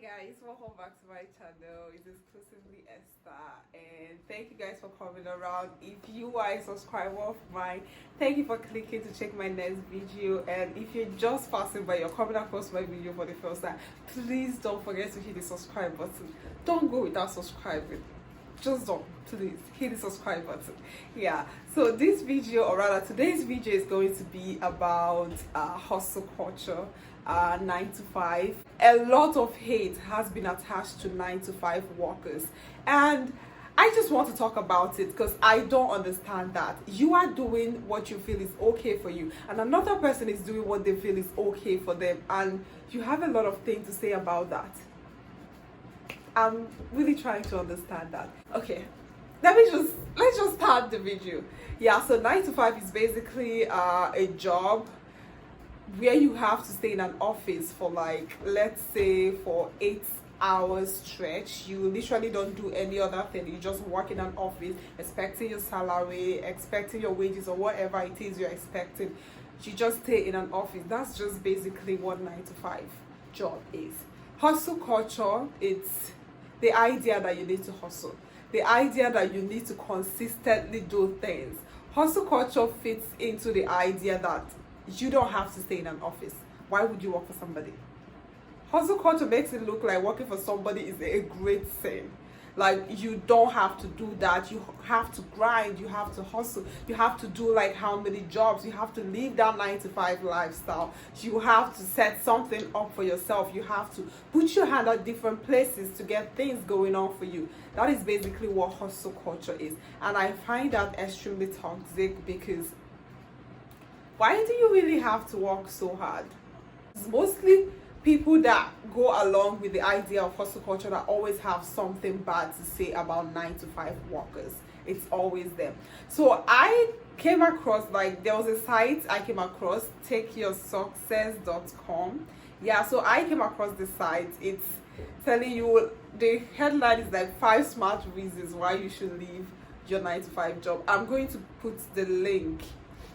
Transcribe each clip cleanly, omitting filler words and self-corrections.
Guys, welcome back to my channel. It's exclusively Esther, and thank you guys for coming around. If you are a subscriber of mine, thank you for clicking to check my next video. And if you're just passing by, you're coming across my video for the first time, please don't forget to hit the subscribe button. Don't go without subscribing. Just don't, please hit the subscribe button. Yeah, so this video, or rather today's video, is going to be about hustle culture, 9 to 5. A lot of hate has been attached to 9 to 5 workers, and I just want to talk about it because I don't understand that. You are doing what you feel is okay for you, and another person is doing what they feel is okay for them, and you have a lot of things to say about that. I'm really trying to understand that. Okay, let's just start the video. Yeah, so 9 to 5 is basically a job where you have to stay in an office for, like, let's say for 8 hours stretch. You literally don't do any other thing. You just work in an office, expecting your salary, expecting your wages, or whatever it is you're expecting. You just stay in an office. That's just basically what 9 to 5 job is. Hustle culture, it's the idea that you need to hustle, the idea that you need to consistently do things. Hustle culture fits into the idea that you don't have to stay in an office. Why would you work for somebody? Hustle culture makes it look like working for somebody is a great thing. Like, you don't have to do that. You have to grind, you have to hustle, you have to do like how many jobs, you have to live that 9 to 5 lifestyle, you have to set something up for yourself, you have to put your hand at different places to get things going on for you. That is basically what hustle culture is, and I find that extremely toxic, because why do you really have to work so hard? It's mostly people that go along with the idea of hustle culture that always have something bad to say about 9 to 5 workers. It's always them. So I came across, like, there was a site I came across, takeyoursuccess.com. Yeah, so I came across the site. It's telling you, the headline is like 5 smart reasons why you should leave your 9 to 5 job. I'm going to put the link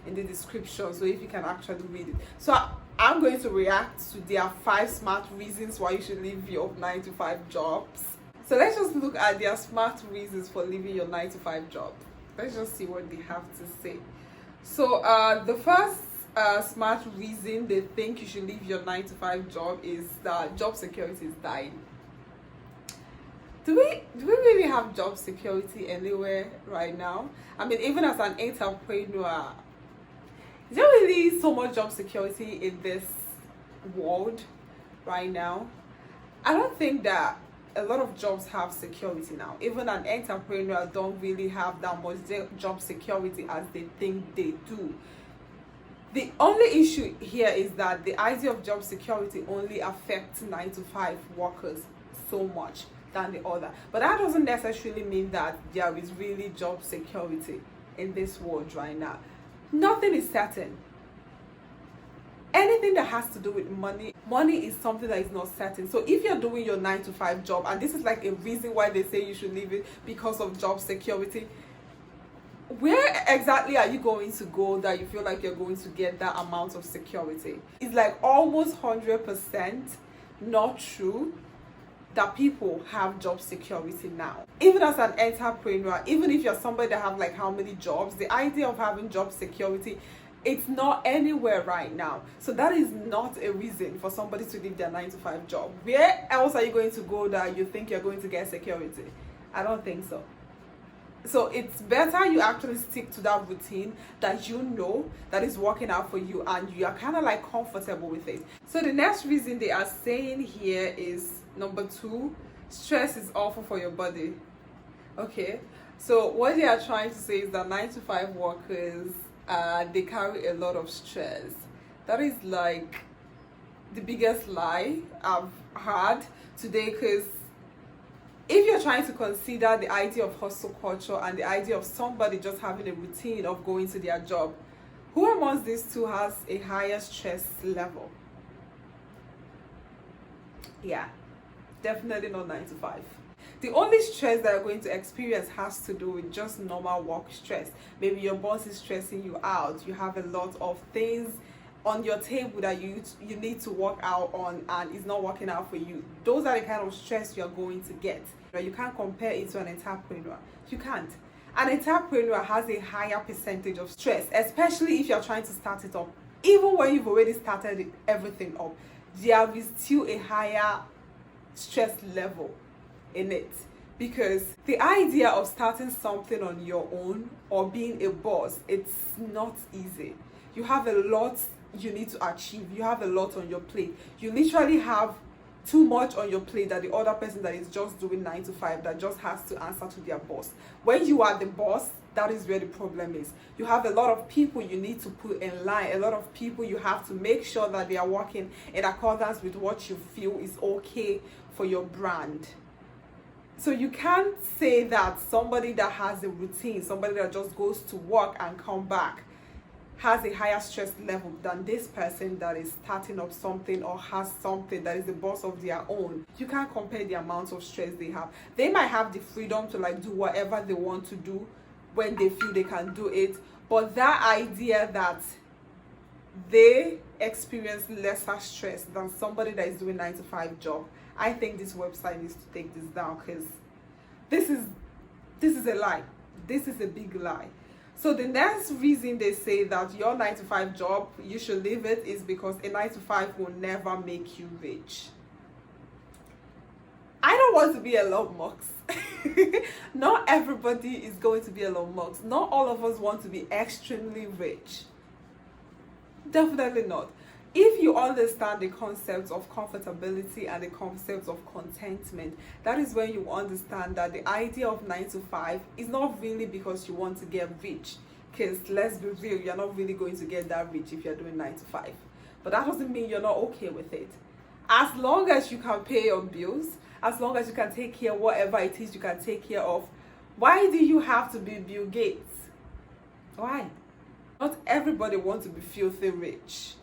in the description so if you can actually read it. So I'm going to react to their 5 smart reasons why you should leave your 9 to 5 jobs. So let's just look at their smart reasons for leaving your 9 to 5 job. Let's just see what they have to say. So the first smart reason they think you should leave your 9 to 5 job is that job security is dying. Do we really have job security anywhere right now? I mean, even as an entrepreneur, is there really so much job security in this world right now? I don't think that a lot of jobs have security now. Even an entrepreneur don't really have that much job security as they think they do. The only issue here is that the idea of job security only affects 9 to 5 workers so much than the other. But that doesn't necessarily mean that there is really job security in this world right now. Nothing is certain. Anything that has to do with money is something that is not certain. So if you're doing your 9 to 5 job, and this is like a reason why they say you should leave it because of job security, where exactly are you going to go that you feel like you're going to get that amount of security? It's like almost 100% not true that people have job security now. Even as an entrepreneur, even if you're somebody that have like how many jobs, the idea of having job security, it's not anywhere right now. So that is not a reason for somebody to leave their 9 to 5 job. Where else are you going to go that you think you're going to get security? I don't think so. So it's better you actually stick to that routine that you know that is working out for you, and you are kind of like comfortable with it. So the next reason they are saying here is number 2, stress is awful for your body. Okay, so what they are trying to say is that 9 to 5 workers, they carry a lot of stress. That is like the biggest lie I've heard today, because if you're trying to consider the idea of hustle culture and the idea of somebody just having a routine of going to their job, who amongst these two has a higher stress level? Yeah, definitely not 9 to 5. The only stress that you're going to experience has to do with just normal work stress. Maybe your boss is stressing you out, you have a lot of things on your table that you need to work out on and it's not working out for you. Those are the kind of stress you're going to get. You can't compare it to an entrepreneur. You can't. An entrepreneur has a higher percentage of stress, especially if you're trying to start it up. Even when you've already started everything up, there is still a higher stress level in it. Because the idea of starting something on your own or being a boss, it's not easy. You have a lot you need to achieve. You have a lot on your plate. You literally have too much on your plate that the other person that is just doing 9 to 5 that just has to answer to their boss. When you are the boss, that is where the problem is. You have a lot of people you need to put in line, a lot of people you have to make sure that they are working in accordance with what you feel is okay for your brand. So you can't say that somebody that has a routine, somebody that just goes to work and come back, has a higher stress level than this person that is starting up something or has something that is the boss of their own. You can't compare the amount of stress they have. They might have the freedom to do whatever they want to do when they feel they can do it, but that idea that they experience lesser stress than somebody that is doing 9 to 5 job, I think this website needs to take this down, because this is a lie. This is a big lie. So the next reason they say that your 9 to 5 job, you should leave it, is because a 9 to 5 will never make you rich. I don't want to be Elon Musk. Not everybody is going to be Elon Musk. Not all of us want to be extremely rich. Definitely not. If you understand the concepts of comfortability and the concepts of contentment, that is when you understand that the idea of 9 to 5 is not really because you want to get rich. Because let's be real, you're not really going to get that rich if you're doing 9 to 5. But that doesn't mean you're not okay with it. As long as you can pay your bills, as long as you can take care of whatever it is you can take care of, why do you have to be Bill Gates? Why? Not everybody wants to be filthy rich.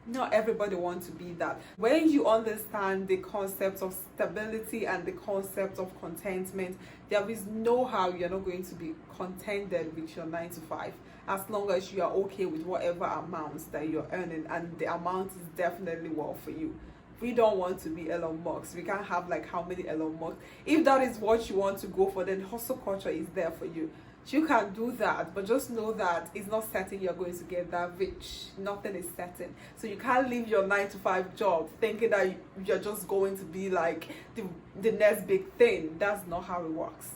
Not everybody wants to be that. When you understand the concepts of stability and the concept of contentment, there is no how you're not going to be contented with your 9 to 5, as long as you are okay with whatever amounts that you're earning, and the amount is definitely well for you. We don't want to be Elon Musk. We can't have how many Elon Musk. If that is what you want to go for, then hustle culture is there for you. You can do that, but just know that it's not certain you're going to get that rich. Nothing is certain. So you can't leave your 9 to 5 job thinking that you're just going to be the next big thing. That's not how it works.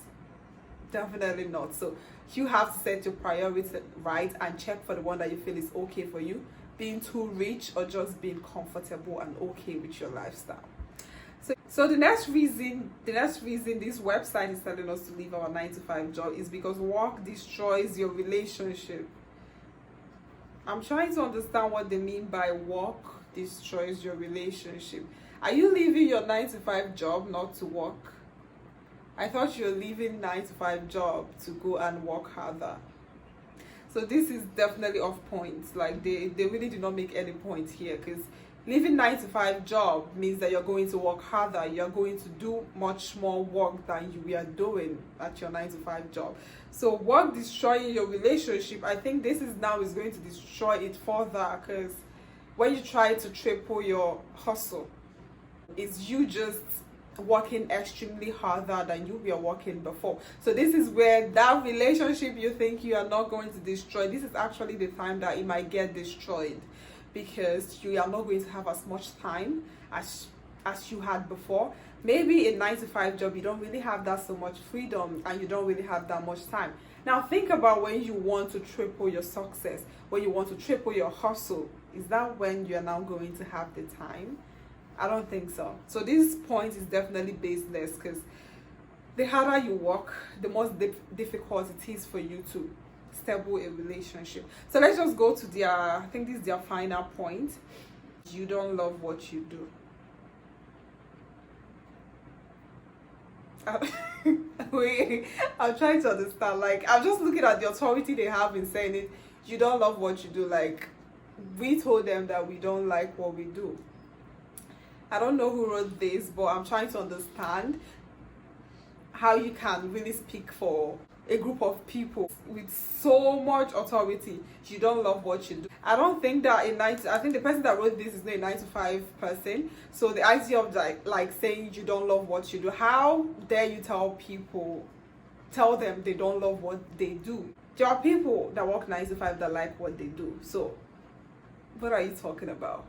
Definitely not. So you have to set your priorities right and check for the one that you feel is okay for you. Being too rich or just being comfortable and okay with your lifestyle. So the next reason this website is telling us to leave our 9 to 5 job is because work destroys your relationship. I'm trying to understand what they mean by work destroys your relationship. Are you leaving your 9 to 5 job not to work? I thought you were leaving 9 to 5 job to go and work harder. So this is definitely off point. They really did not make any point here, because leaving 9 to 5 job means that you're going to work harder. You're going to do much more work than you were doing at your 9 to 5 job. So work destroying your relationship, I think this is going to destroy it further, because when you try to triple your hustle, it's you just working extremely harder than you were working before. So this is where that relationship you think you are not going to destroy, this is actually the time that it might get destroyed, because you are not going to have as much time as you had before. Maybe a 9 to 5 job, you don't really have that so much freedom and you don't really have that much time. Now think about when you want to triple your success, when you want to triple your hustle. Is that when you're now going to have the time? I don't think so. So this point is definitely baseless, because the harder you work, the more difficult it is for you to stable a relationship. So let's just go to I think this is their final point. You don't love what you do. Wait, I'm trying to understand. I'm just looking at the authority they have in saying it. You don't love what you do. We told them that we don't like what we do. I don't know who wrote this, but I'm trying to understand how you can really speak for a group of people with so much authority, you don't love what you do. I don't think that I think the person that wrote this is not a 9 to 5 person. So the idea of like saying you don't love what you do, how dare you tell them they don't love what they do? There are people that work 9 to 5 that like what they do. So what are you talking about?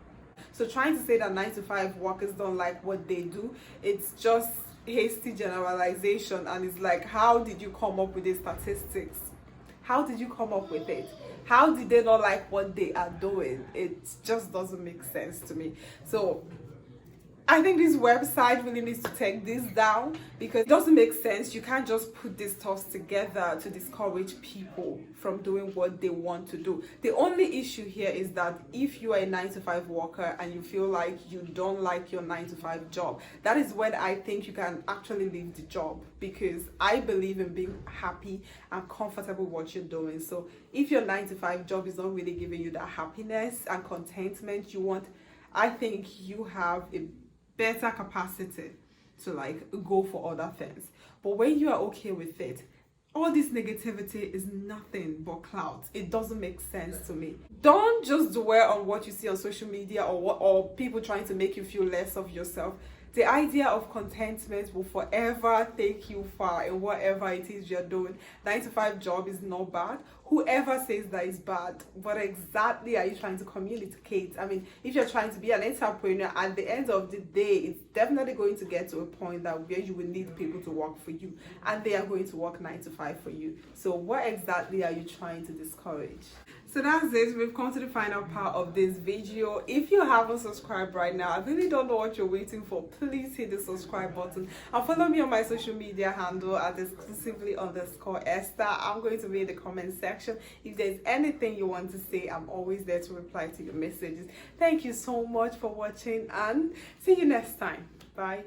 So trying to say that 9 to 5 workers don't like what they do, it's just hasty generalization. And it's like, how did you come up with these statistics? How did you come up with it? How did they not like what they are doing? It just doesn't make sense to me. So I think this website really needs to take this down, because it doesn't make sense. You can't just put these thoughts together to discourage people from doing what they want to do. The only issue here is that if you are a 9 to 5 worker and you feel like you don't like your 9 to 5 job, that is when I think you can actually leave the job, because I believe in being happy and comfortable with what you're doing. So if your 9 to 5 job is not really giving you that happiness and contentment you want, I think you have a better capacity to like go for other things. But when you are okay with it, all this negativity is nothing but clout. It doesn't make sense to me. Don't just dwell on what you see on social media or people trying to make you feel less of yourself. The idea of contentment will forever take you far in whatever it is you're doing. 9 to 5 job is not bad. Whoever says that is bad, what exactly are you trying to communicate? I mean, if you're trying to be an entrepreneur, at the end of the day, it's definitely going to get to a point that where you will need people to work for you, and they are going to work 9 to 5 for you. So what exactly are you trying to discourage? So that's it. We've come to the final part of this video. If you haven't subscribed right now, I really don't know what you're waiting for. Please hit the subscribe button and follow me on my social media handle at exclusively_Esther. I'm going to be in the comment section. If there's anything you want to say, I'm always there to reply to your messages. Thank you so much for watching, and see you next time. Bye.